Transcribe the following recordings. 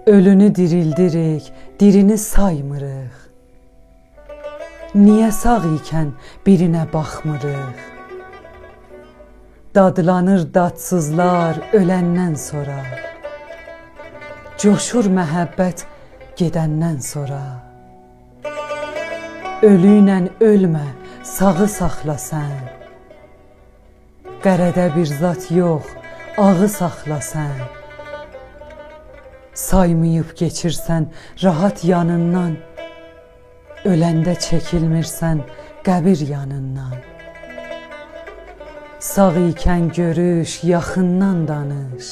Ölünü dirildirik, dirini saymırıq. Niyə sağ ikən birinə baxmırıq? Dadlanır dadsızlar öləndən sonra. Coşur məhəbbət gedəndən sonra. Ölüylə ölmə, sağı saxla sən. Qərədə bir zat yox, ağı saxla sən. Saymayıb keçirsən rahat yanından. Öləndə çəkilmirsən qəbir yanından. Sağ ikən görüş, yaxından danış.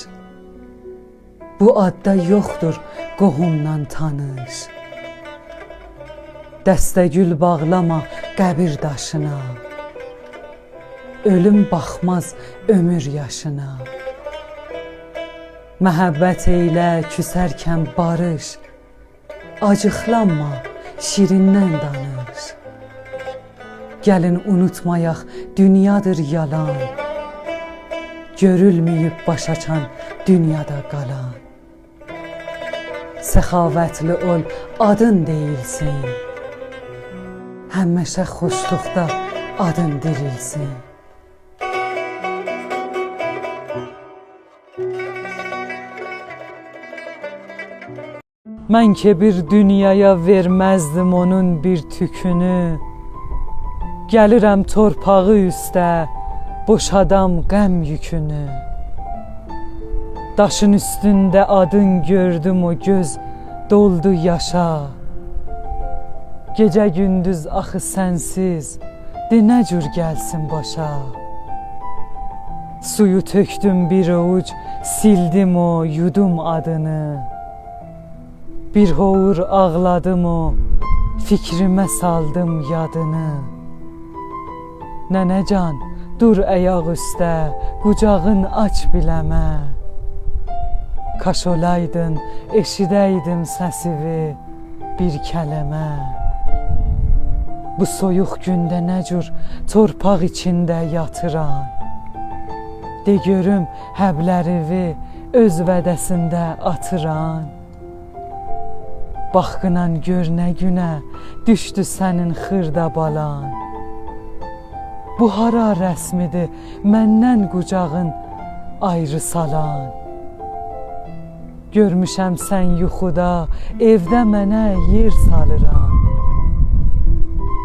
Bu adda yoxdur qohumdan tanış. Dəstəgül bağlama qəbir daşına. Ölüm baxmaz ömür yaşına. Məhəbbət eylə küsərkən barış. Acıqlanma, şirindən danış. Gəlin unutmayaq, dünyadır yalan. Görülməyib baş açan dünyada qalan. Səxavətli ol, adın deyilsin. Həmişə xoşluqda adın dirilsin. Mən ki bir dünyaya verməzdim onun bir tükünü. Gəlirəm torpağı üstə, boşadam qəm yükünü. Daşın üstündə adın gördüm, o göz doldu yaşa. Gecə gündüz axı sənsiz, de nə cür gəlsin başa. Suyu tökdüm bir ovuc, sildim o, yudum adını. Bir hovur ağladım o, fikrimə saldım yadını. Nənəcan, dur əyaq üstə, qucağın aç biləmə. Kaş olaydın, eşidəydim səsivi bir kələmə. Bu soyuq gündə nə cür torpaq içində yatıran. De görüm həblərivi öz vədəsində atıran. Baxqınan gör nə günə düşdü sənin xırda balan. Bu hara rəsmidir məndən qucağın ayrı salan. Görmüşəm sən yuxuda, evdə mənə yer salıran.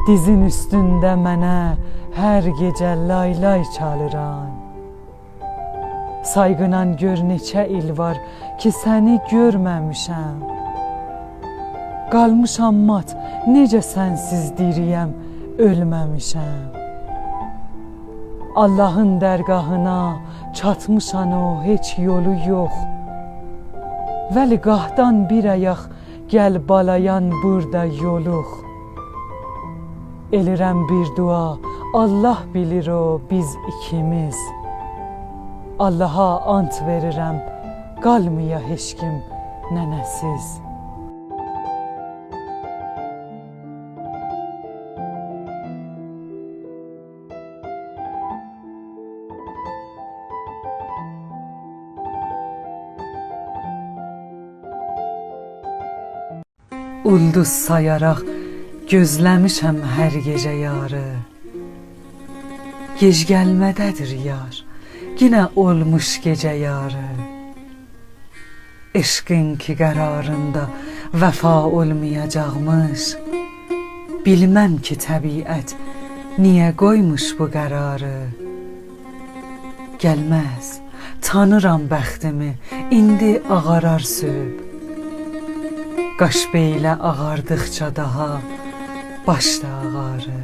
Dizin üstündə mənə hər gecə lay-lay çalıran. Sayğınan gör neçə il var ki səni görməmişəm. Qalmışam mat, necə sənsiz diriyəm, ölməmişəm. Allahın dərgahına çatmışan o, heç yolu yox. Vəliqahdan bir ayaq, gəl balayan burada yoluq. Elirəm bir dua, Allah bilir o, biz ikimiz. Allaha ant verirəm, qalmaya heç kim nənəsiz. Ulduz sayaraq gözləmişəm hər gecə yarı. Gec gəlmədədir yar, yenə olmuş gecə yarı. Eşqin ki qərarında vəfa olmayacaqmış. Bilməm ki təbiət niyə qoymuş bu qərarı. Gəlməz, tanıram bəxtimi, indi ağarar süb. Qaş beylə ağardıqca daha baş da ağarı.